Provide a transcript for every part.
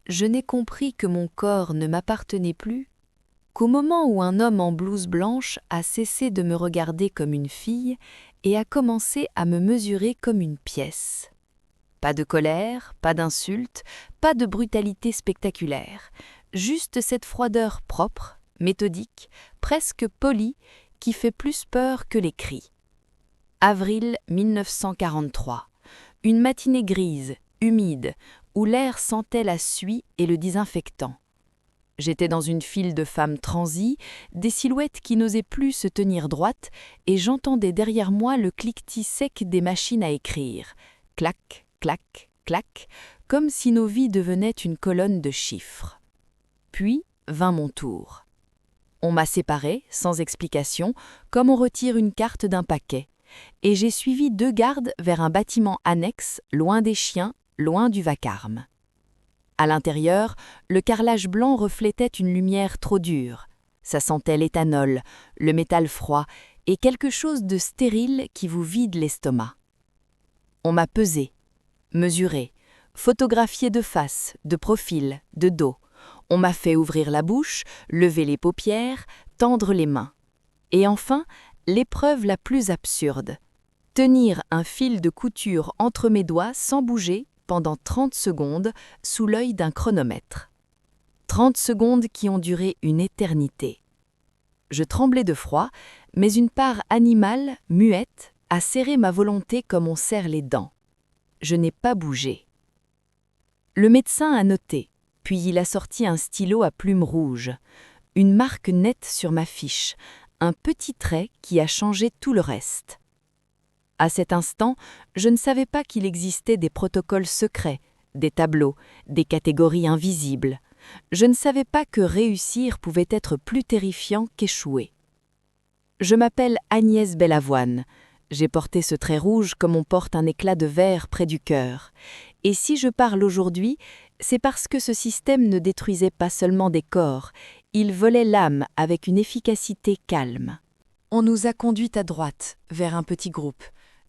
je n'ai compris que mon corps ne m'appartenait plus qu'au moment où un homme en blouse blanche a cessé de me regarder comme une fille et a commencé à me mesurer comme une pièce. Pas de colère, pas d'insulte, pas de brutalité spectaculaire, juste cette froideur propre, méthodique, presque polie, qui fait plus peur que les cris. Avril 1943. Une matinée grise, humide, où l'air sentait la suie et le désinfectant. J'étais dans une file de femmes transies, des silhouettes qui n'osaient plus se tenir droites, et j'entendais derrière moi le cliquetis sec des machines à écrire. Clac, clac, clac, comme si nos vies devenaient une colonne de chiffres. Puis vint mon tour. On m'a séparé, sans explication, comme on retire une carte d'un paquet, et j'ai suivi 2 gardes vers un bâtiment annexe, loin des chiens, loin du vacarme. À l'intérieur, le carrelage blanc reflétait une lumière trop dure. Ça sentait l'éthanol, le métal froid et quelque chose de stérile qui vous vide l'estomac. On m'a pesé, mesuré, photographié de face, de profil, de dos. On m'a fait ouvrir la bouche, lever les paupières, tendre les mains. Et enfin, l'épreuve la plus absurde. Tenir un fil de couture entre mes doigts sans bouger pendant 30 secondes sous l'œil d'un chronomètre. 30 secondes qui ont duré une éternité. Je tremblais de froid, mais une part animale, muette, a serré ma volonté comme on serre les dents. Je n'ai pas bougé. Le médecin a noté, puis il a sorti un stylo à plume rouge, une marque nette sur ma fiche, un petit trait qui a changé tout le reste. À cet instant, je ne savais pas qu'il existait des protocoles secrets, des tableaux, des catégories invisibles. Je ne savais pas que réussir pouvait être plus terrifiant qu'échouer. Je m'appelle Agnès Bellavoine. J'ai porté ce trait rouge comme on porte un éclat de verre près du cœur. Et si je parle aujourd'hui, c'est parce que ce système ne détruisait pas seulement des corps, il volait l'âme avec une efficacité calme. On nous a conduites à droite, vers un petit groupe.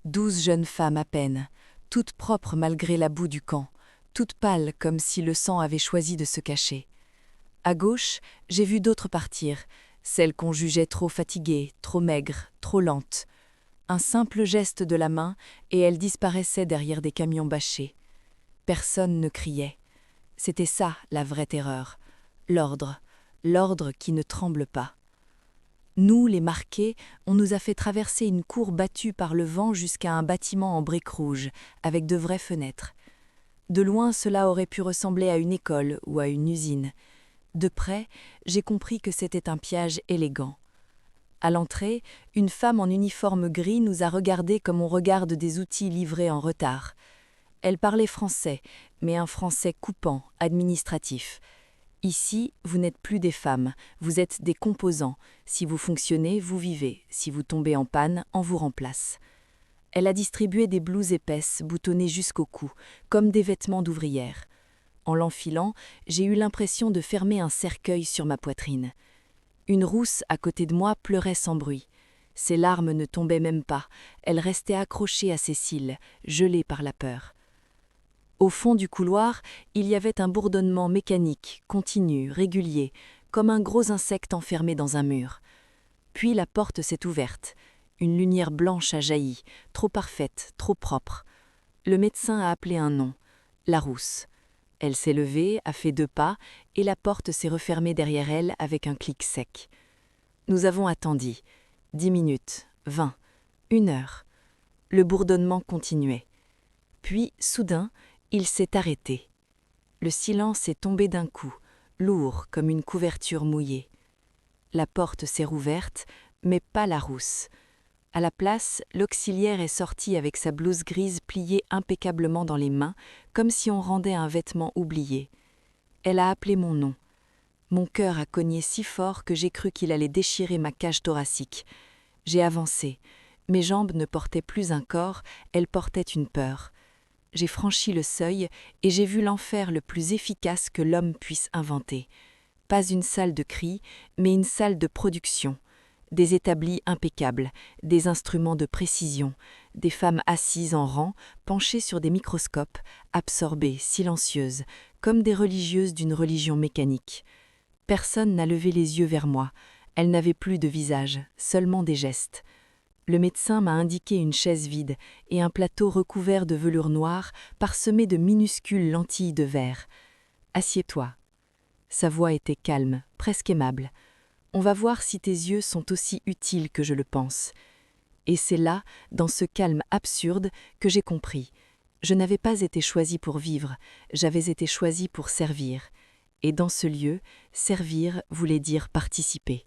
12 jeunes femmes à peine, toutes propres malgré la boue du camp, toutes pâles comme si le sang avait choisi de se cacher. À gauche, j'ai vu d'autres partir, celles qu'on jugeait trop fatiguées, trop maigres, trop lentes. Un simple geste de la main et elles disparaissaient derrière des camions bâchés. Personne ne criait. C'était ça la vraie terreur, l'ordre qui ne tremble pas. Nous, les marqués, on nous a fait traverser une cour battue par le vent jusqu'à un bâtiment en briques rouges, avec de vraies fenêtres. De loin, cela aurait pu ressembler à une école ou à une usine. De près, j'ai compris que c'était un piège élégant. À l'entrée, une femme en uniforme gris nous a regardés comme on regarde des outils livrés en retard. Elle parlait français, mais un français coupant, administratif. Ici, vous n'êtes plus des femmes, vous êtes des composants. Si vous fonctionnez, vous vivez. Si vous tombez en panne, on vous remplace. Elle a distribué des blouses épaisses, boutonnées jusqu'au cou, comme des vêtements d'ouvrière. En l'enfilant, j'ai eu l'impression de fermer un cercueil sur ma poitrine. Une rousse à côté de moi pleurait sans bruit. Ses larmes ne tombaient même pas, elle restait accrochée à ses cils, gelée par la peur. Au fond du couloir, il y avait un bourdonnement mécanique, continu, régulier, comme un gros insecte enfermé dans un mur. Puis la porte s'est ouverte. Une lumière blanche a jailli, trop parfaite, trop propre. Le médecin a appelé un nom, la rousse. Elle s'est levée, a fait 2 pas, et la porte s'est refermée derrière elle avec un clic sec. Nous avons attendu. 10 minutes, 20, 1 heure. Le bourdonnement continuait. Puis, soudain, il s'est arrêté. Le silence est tombé d'un coup, lourd comme une couverture mouillée. La porte s'est rouverte, mais pas la rousse. À la place, l'auxiliaire est sorti avec sa blouse grise pliée impeccablement dans les mains, comme si on rendait un vêtement oublié. Elle a appelé mon nom. Mon cœur a cogné si fort que j'ai cru qu'il allait déchirer ma cage thoracique. J'ai avancé. Mes jambes ne portaient plus un corps, elles portaient une peur. J'ai franchi le seuil et j'ai vu l'enfer le plus efficace que l'homme puisse inventer. Pas une salle de cris, mais une salle de production. des établis impeccables, des instruments de précision, des femmes assises en rang, penchées sur des microscopes, absorbées, silencieuses, comme des religieuses d'une religion mécanique. Personne n'a levé les yeux vers moi. Elles n'avaient plus de visage, seulement des gestes. Le médecin m'a indiqué une chaise vide et un plateau recouvert de velours noir parsemé de minuscules lentilles de verre. « Assieds-toi. » Sa voix était calme, presque aimable. « On va voir si tes yeux sont aussi utiles que je le pense. » Et c'est là, dans ce calme absurde, que j'ai compris. Je n'avais pas été choisie pour vivre, j'avais été choisie pour servir. Et dans ce lieu, servir voulait dire participer.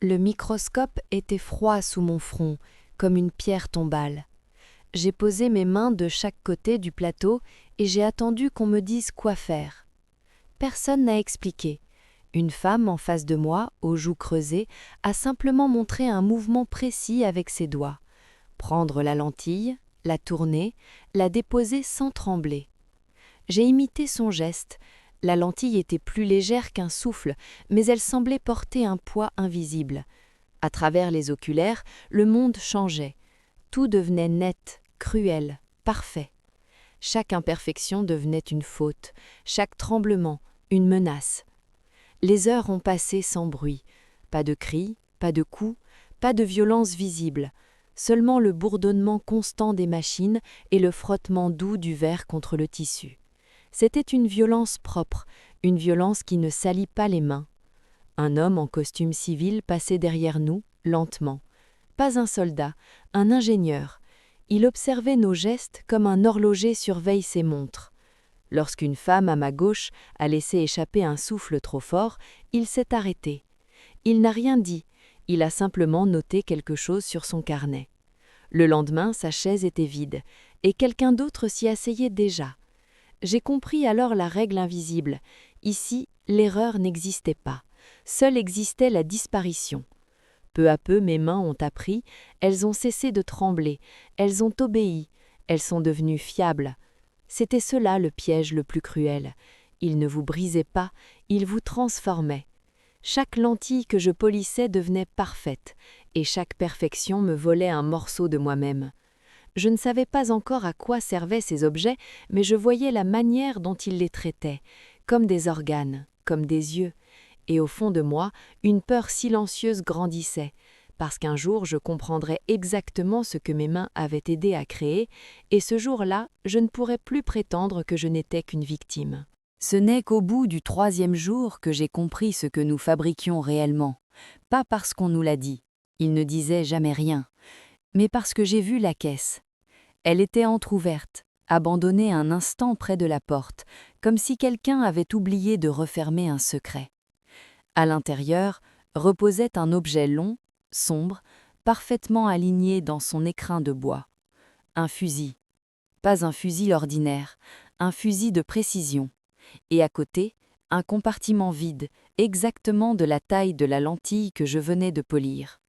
Le microscope était froid sous mon front, comme une pierre tombale. J'ai posé mes mains de chaque côté du plateau et j'ai attendu qu'on me dise quoi faire. Personne n'a expliqué. Une femme en face de moi, aux joues creusées, a simplement montré un mouvement précis avec ses doigts. Prendre la lentille, la tourner, la déposer sans trembler. J'ai imité son geste. La lentille était plus légère qu'un souffle, mais elle semblait porter un poids invisible. À travers les oculaires, le monde changeait. Tout devenait net, cruel, parfait. Chaque imperfection devenait une faute, chaque tremblement, une menace. Les heures ont passé sans bruit. Pas de cris, pas de coups, pas de violence visible. Seulement le bourdonnement constant des machines et le frottement doux du verre contre le tissu. C'était une violence propre, une violence qui ne salit pas les mains. Un homme en costume civil passait derrière nous, lentement. Pas un soldat, un ingénieur. Il observait nos gestes comme un horloger surveille ses montres. Lorsqu'une femme à ma gauche a laissé échapper un souffle trop fort, il s'est arrêté. Il n'a rien dit, il a simplement noté quelque chose sur son carnet. Le lendemain, sa chaise était vide, et quelqu'un d'autre s'y asseyait déjà. J'ai compris alors la règle invisible. Ici, l'erreur n'existait pas. Seule existait la disparition. Peu à peu, mes mains ont appris, elles ont cessé de trembler, elles ont obéi, elles sont devenues fiables. C'était cela le piège le plus cruel. Il ne vous brisait pas, il vous transformait. Chaque lentille que je polissais devenait parfaite, et chaque perfection me volait un morceau de moi-même. Je ne savais pas encore à quoi servaient ces objets, mais je voyais la manière dont ils les traitaient, comme des organes, comme des yeux. Et au fond de moi, une peur silencieuse grandissait, parce qu'un jour je comprendrais exactement ce que mes mains avaient aidé à créer, et ce jour-là, je ne pourrais plus prétendre que je n'étais qu'une victime. Ce n'est qu'au bout du 3e jour que j'ai compris ce que nous fabriquions réellement, pas parce qu'on nous l'a dit, il ne disait jamais rien, mais parce que j'ai vu la caisse. Elle était entr'ouverte, abandonnée un instant près de la porte, comme si quelqu'un avait oublié de refermer un secret. À l'intérieur reposait un objet long, sombre, parfaitement aligné dans son écrin de bois. Un fusil. Pas un fusil ordinaire, un fusil de précision. Et à côté, un compartiment vide, exactement de la taille de la lentille que je venais de polir.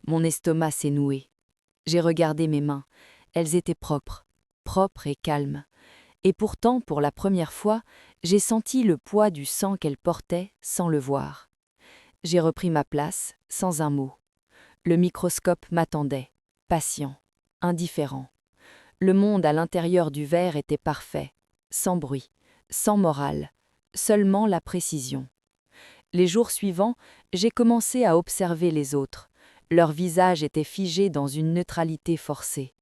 Mon estomac s'est noué. J'ai regardé mes mains. Elles étaient propres et calmes. Et pourtant, pour la première fois, j'ai senti le poids du sang qu'elles portaient sans le voir. J'ai repris ma place, sans un mot. Le microscope m'attendait, patient, indifférent. Le monde à l'intérieur du verre était parfait, sans bruit, sans morale, seulement la précision. Les jours suivants, j'ai commencé à observer les autres. Leurs visages étaient figés dans une neutralité forcée.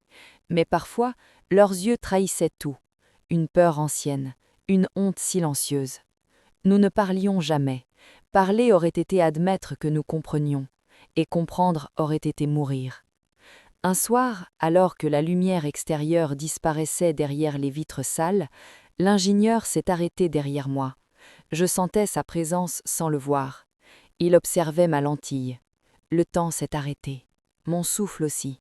Mais parfois, leurs yeux trahissaient tout. Une peur ancienne, une honte silencieuse. Nous ne parlions jamais. Parler aurait été admettre que nous comprenions, et comprendre aurait été mourir. Un soir, alors que la lumière extérieure disparaissait derrière les vitres sales, l'ingénieur s'est arrêté derrière moi. Je sentais sa présence sans le voir. Il observait ma lentille. Le temps s'est arrêté. Mon souffle aussi.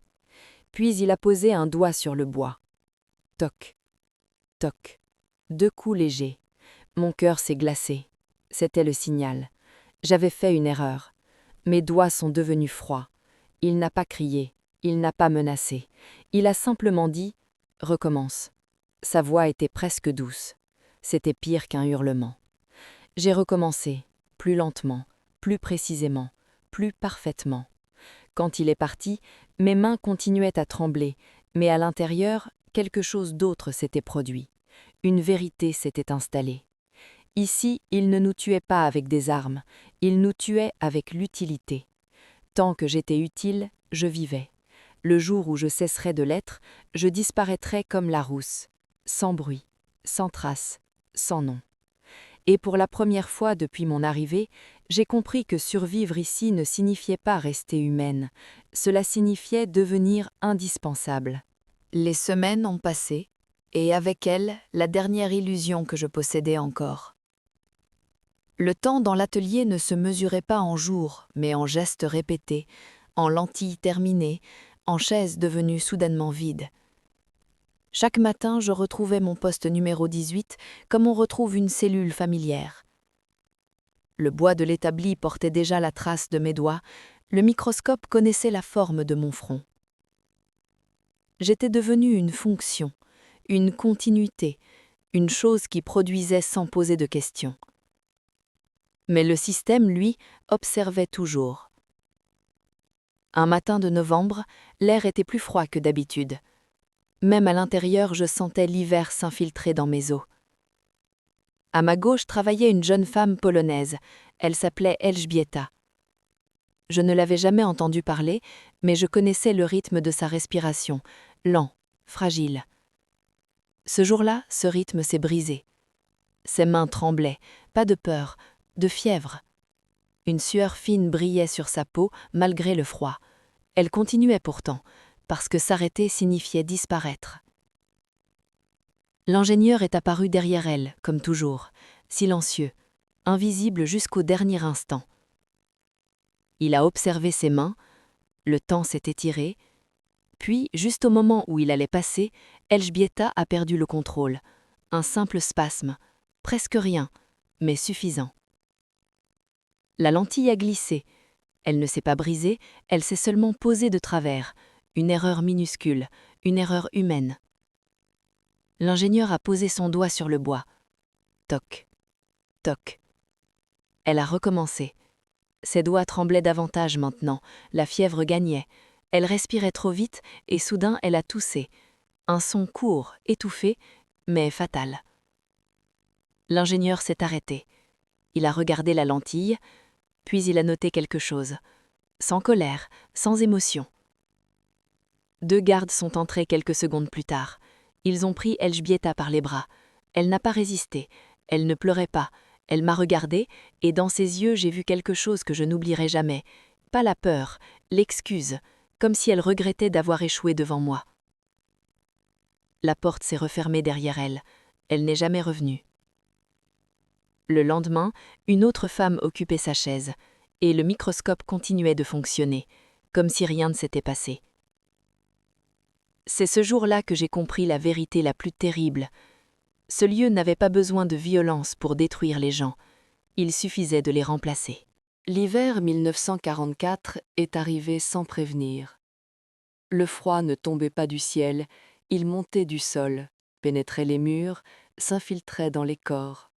Puis il a posé un doigt sur le bois. Toc, toc. 2 coups légers. Mon cœur s'est glacé. C'était le signal. J'avais fait une erreur. Mes doigts sont devenus froids. Il n'a pas crié. Il n'a pas menacé. Il a simplement dit « Recommence ». Sa voix était presque douce. C'était pire qu'un hurlement. J'ai recommencé, plus lentement, plus précisément, plus parfaitement. Quand il est parti, mes mains continuaient à trembler, mais à l'intérieur, quelque chose d'autre s'était produit. Une vérité s'était installée. Ici, il ne nous tuait pas avec des armes, il nous tuait avec l'utilité. Tant que j'étais utile, je vivais. Le jour où je cesserais de l'être, je disparaîtrais comme la rousse, sans bruit, sans trace, sans nom. Et pour la première fois depuis mon arrivée, j'ai compris que survivre ici ne signifiait pas rester humaine, cela signifiait devenir indispensable. Les semaines ont passé, et avec elles, la dernière illusion que je possédais encore. Le temps dans l'atelier ne se mesurait pas en jours, mais en gestes répétés, en lentilles terminées, en chaises devenues soudainement vides. Chaque matin, je retrouvais mon poste numéro 18 comme on retrouve une cellule familière. Le bois de l'établi portait déjà la trace de mes doigts, le microscope connaissait la forme de mon front. J'étais devenue une fonction, une continuité, une chose qui produisait sans poser de questions. Mais le système, lui, observait toujours. Un matin de novembre, l'air était plus froid que d'habitude. Même à l'intérieur, je sentais l'hiver s'infiltrer dans mes os. À ma gauche travaillait une jeune femme polonaise. Elle s'appelait Elżbieta. Je ne l'avais jamais entendue parler, mais je connaissais le rythme de sa respiration, lent, fragile. Ce jour-là, ce rythme s'est brisé. Ses mains tremblaient, pas de peur, de fièvre. Une sueur fine brillait sur sa peau malgré le froid. Elle continuait pourtant, parce que s'arrêter signifiait disparaître. L'ingénieur est apparu derrière elle, comme toujours, silencieux, invisible jusqu'au dernier instant. Il a observé ses mains, le temps s'est étiré, puis, juste au moment où il allait passer, Elżbieta a perdu le contrôle. Un simple spasme, presque rien, mais suffisant. La lentille a glissé. Elle ne s'est pas brisée, elle s'est seulement posée de travers. Une erreur minuscule, une erreur humaine. L'ingénieur a posé son doigt sur le bois. Toc, toc. Elle a recommencé. Ses doigts tremblaient davantage maintenant, la fièvre gagnait. Elle respirait trop vite et soudain elle a toussé. Un son court, étouffé, mais fatal. L'ingénieur s'est arrêté. Il a regardé la lentille, puis il a noté quelque chose. Sans colère, sans émotion. 2 gardes sont entrés quelques secondes plus tard. Ils ont pris Elżbieta par les bras. Elle n'a pas résisté. Elle ne pleurait pas. Elle m'a regardé, et dans ses yeux j'ai vu quelque chose que je n'oublierai jamais. Pas la peur, l'excuse, comme si elle regrettait d'avoir échoué devant moi. La porte s'est refermée derrière elle. Elle n'est jamais revenue. Le lendemain, une autre femme occupait sa chaise, et le microscope continuait de fonctionner, comme si rien ne s'était passé. C'est ce jour-là que j'ai compris la vérité la plus terrible. Ce lieu n'avait pas besoin de violence pour détruire les gens. Il suffisait de les remplacer. L'hiver 1944 est arrivé sans prévenir. Le froid ne tombait pas du ciel, il montait du sol, pénétrait les murs, s'infiltrait dans les corps.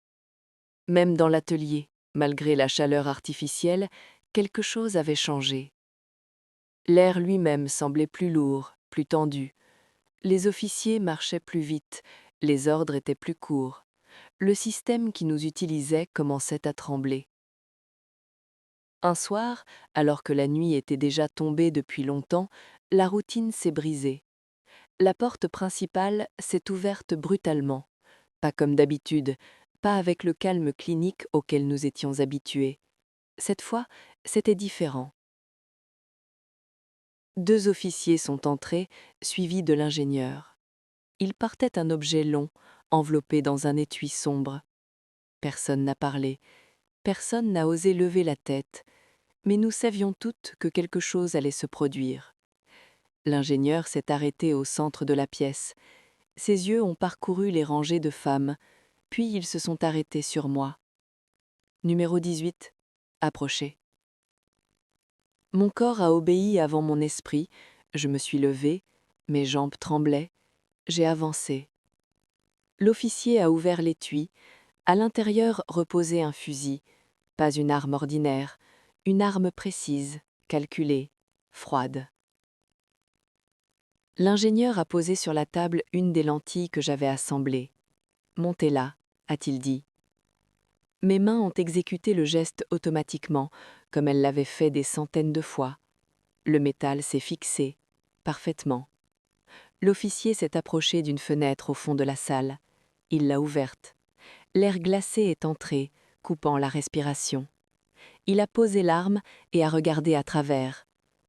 Même dans l'atelier, malgré la chaleur artificielle, quelque chose avait changé. L'air lui-même semblait plus lourd, plus tendu. Les officiers marchaient plus vite, les ordres étaient plus courts. Le système qui nous utilisait commençait à trembler. Un soir, alors que la nuit était déjà tombée depuis longtemps, la routine s'est brisée. La porte principale s'est ouverte brutalement, pas comme d'habitude, pas avec le calme clinique auquel nous étions habitués. Cette fois, c'était différent. 2 officiers sont entrés, suivis de l'ingénieur. Ils portaient un objet long, enveloppé dans un étui sombre. Personne n'a parlé, personne n'a osé lever la tête, mais nous savions toutes que quelque chose allait se produire. L'ingénieur s'est arrêté au centre de la pièce. Ses yeux ont parcouru les rangées de femmes, puis ils se sont arrêtés sur moi. Numéro 18, approchez. Mon corps a obéi avant mon esprit, je me suis levée, mes jambes tremblaient, j'ai avancé. L'officier a ouvert l'étui, à l'intérieur reposait un fusil, pas une arme ordinaire, une arme précise, calculée, froide. L'ingénieur a posé sur la table une des lentilles que j'avais assemblées. « Montez-la », a-t-il dit. Mes mains ont exécuté le geste automatiquement, comme elles l'avaient fait des centaines de fois. Le métal s'est fixé, parfaitement. L'officier s'est approché d'une fenêtre au fond de la salle. Il l'a ouverte. L'air glacé est entré, coupant la respiration. Il a posé l'arme et a regardé à travers.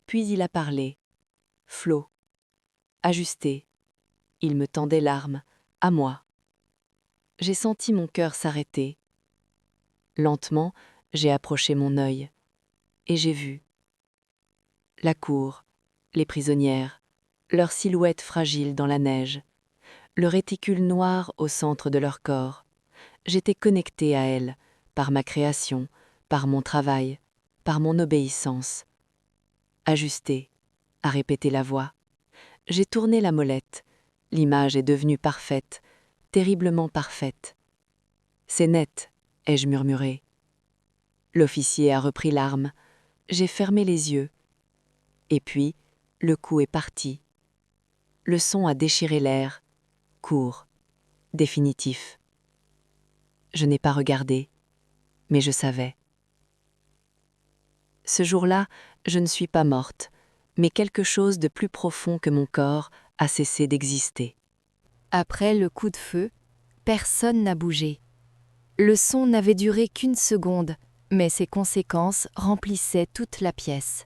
Puis il a parlé. Flot. Ajusté. Il me tendait l'arme, à moi. J'ai senti mon cœur s'arrêter. Lentement, j'ai approché mon œil. Et j'ai vu. La cour, les prisonnières, leurs silhouettes fragiles dans la neige, le réticule noir au centre de leur corps. J'étais connecté à elles, par ma création, par mon travail, par mon obéissance. Ajusté, a répété la voix. J'ai tourné la molette. L'image est devenue parfaite, terriblement parfaite. C'est net, ai-je murmuré. L'officier a repris l'arme. J'ai fermé les yeux. Et puis, le coup est parti. Le son a déchiré l'air, court, définitif. Je n'ai pas regardé, mais je savais. Ce jour-là, je ne suis pas morte, mais quelque chose de plus profond que mon corps a cessé d'exister. Après le coup de feu, personne n'a bougé. Le son n'avait duré qu'une seconde, mais ses conséquences remplissaient toute la pièce.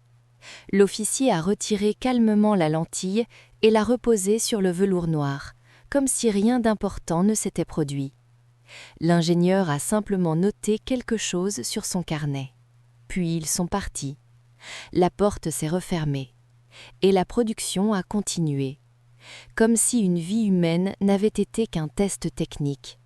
L'officier a retiré calmement la lentille et l'a reposée sur le velours noir, comme si rien d'important ne s'était produit. L'ingénieur a simplement noté quelque chose sur son carnet. Puis ils sont partis. La porte s'est refermée. Et la production a continué. Comme si une vie humaine n'avait été qu'un test technique.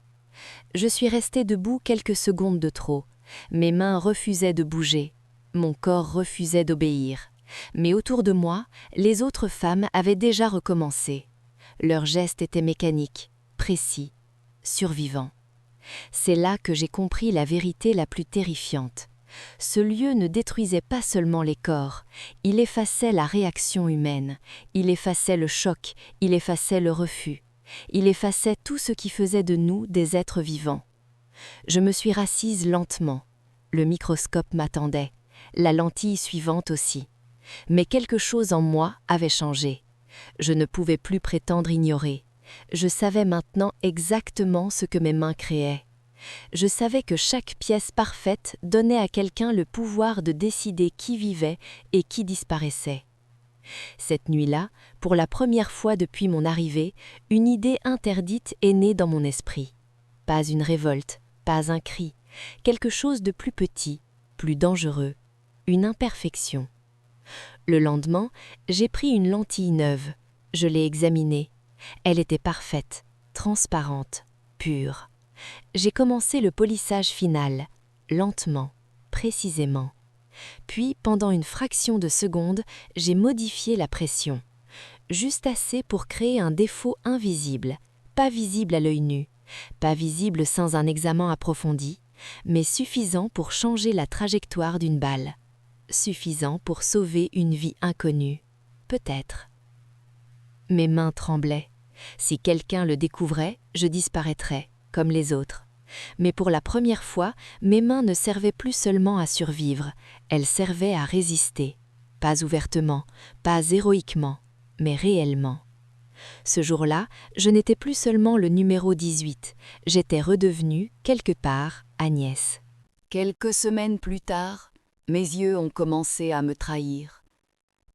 Je suis restée debout quelques secondes de trop. Mes mains refusaient de bouger. Mon corps refusait d'obéir. Mais autour de moi, les autres femmes avaient déjà recommencé. Leurs gestes étaient mécaniques, précis, survivants. C'est là que j'ai compris la vérité la plus terrifiante. Ce lieu ne détruisait pas seulement les corps, il effaçait la réaction humaine, il effaçait le choc, il effaçait le refus, il effaçait tout ce qui faisait de nous des êtres vivants. Je me suis rassise lentement. Le microscope m'attendait, la lentille suivante aussi. Mais quelque chose en moi avait changé. Je ne pouvais plus prétendre ignorer. Je savais maintenant exactement ce que mes mains créaient. Je savais que chaque pièce parfaite donnait à quelqu'un le pouvoir de décider qui vivait et qui disparaissait. Cette nuit-là, pour la première fois depuis mon arrivée, une idée interdite est née dans mon esprit. Pas une révolte, pas un cri, quelque chose de plus petit, plus dangereux, une imperfection. Le lendemain, j'ai pris une lentille neuve. Je l'ai examinée. Elle était parfaite, transparente, pure. J'ai commencé le polissage final, lentement, précisément. Puis, pendant une fraction de seconde, j'ai modifié la pression. Juste assez pour créer un défaut invisible, pas visible à l'œil nu, pas visible sans un examen approfondi, mais suffisant pour changer la trajectoire d'une balle. Suffisant pour sauver une vie inconnue, peut-être. Mes mains tremblaient. Si quelqu'un le découvrait, je disparaîtrais, comme les autres. Mais pour la première fois, mes mains ne servaient plus seulement à survivre, elles servaient à résister. Pas ouvertement, pas héroïquement, mais réellement. Ce jour-là, je n'étais plus seulement le numéro 18, j'étais redevenue, quelque part, Agnès. Quelques semaines plus tard, mes yeux ont commencé à me trahir.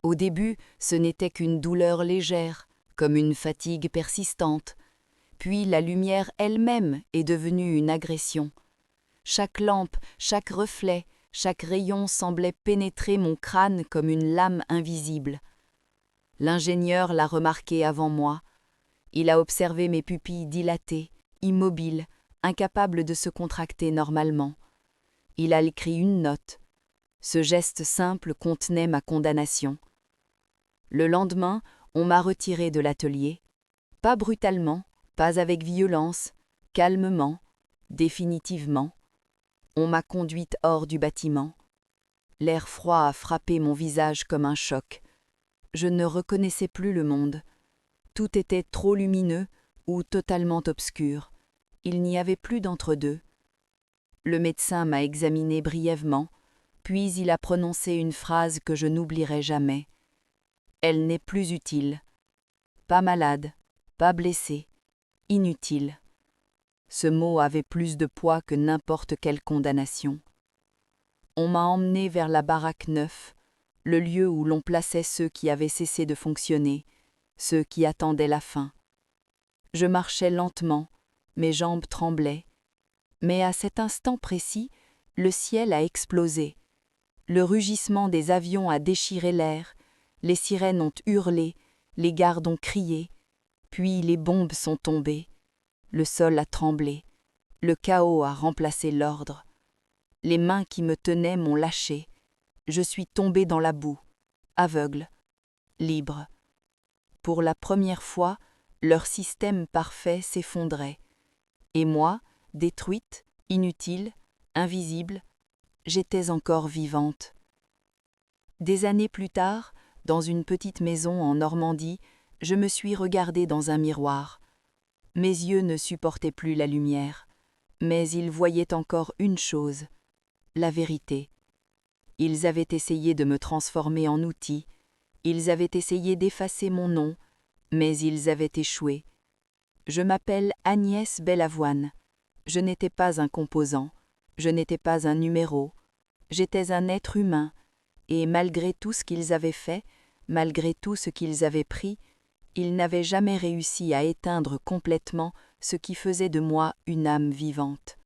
Au début, ce n'était qu'une douleur légère, comme une fatigue persistante. Puis la lumière elle-même est devenue une agression. Chaque lampe, chaque reflet, chaque rayon semblait pénétrer mon crâne comme une lame invisible. L'ingénieur l'a remarqué avant moi. Il a observé mes pupilles dilatées, immobiles, incapables de se contracter normalement. Il a écrit une note. Ce geste simple contenait ma condamnation. Le lendemain, on m'a retiré de l'atelier. Pas brutalement, pas avec violence, calmement, définitivement. On m'a conduite hors du bâtiment. L'air froid a frappé mon visage comme un choc. Je ne reconnaissais plus le monde. Tout était trop lumineux ou totalement obscur. Il n'y avait plus d'entre-deux. Le médecin m'a examiné brièvement, puis il a prononcé une phrase que je n'oublierai jamais. Elle n'est plus utile. Pas malade, pas blessé, inutile. Ce mot avait plus de poids que n'importe quelle condamnation. On m'a emmené vers la baraque 9, le lieu où l'on plaçait ceux qui avaient cessé de fonctionner, ceux qui attendaient la fin. Je marchais lentement, mes jambes tremblaient, mais à cet instant précis, le ciel a explosé. Le rugissement des avions a déchiré l'air, les sirènes ont hurlé, les gardes ont crié, puis les bombes sont tombées, le sol a tremblé, le chaos a remplacé l'ordre. Les mains qui me tenaient m'ont lâché, je suis tombé dans la boue, aveugle, libre. Pour la première fois, leur système parfait s'effondrait. Et moi, détruite, inutile, invisible, j'étais encore vivante. Des années plus tard, dans une petite maison en Normandie, je me suis regardée dans un miroir. Mes yeux ne supportaient plus la lumière, mais ils voyaient encore une chose, la vérité. Ils avaient essayé de me transformer en outil, ils avaient essayé d'effacer mon nom, mais ils avaient échoué. Je m'appelle Agnès Bellavoine. Je n'étais pas un composant, je n'étais pas un numéro, j'étais un être humain, et malgré tout ce qu'ils avaient fait, malgré tout ce qu'ils avaient pris, ils n'avaient jamais réussi à éteindre complètement ce qui faisait de moi une âme vivante.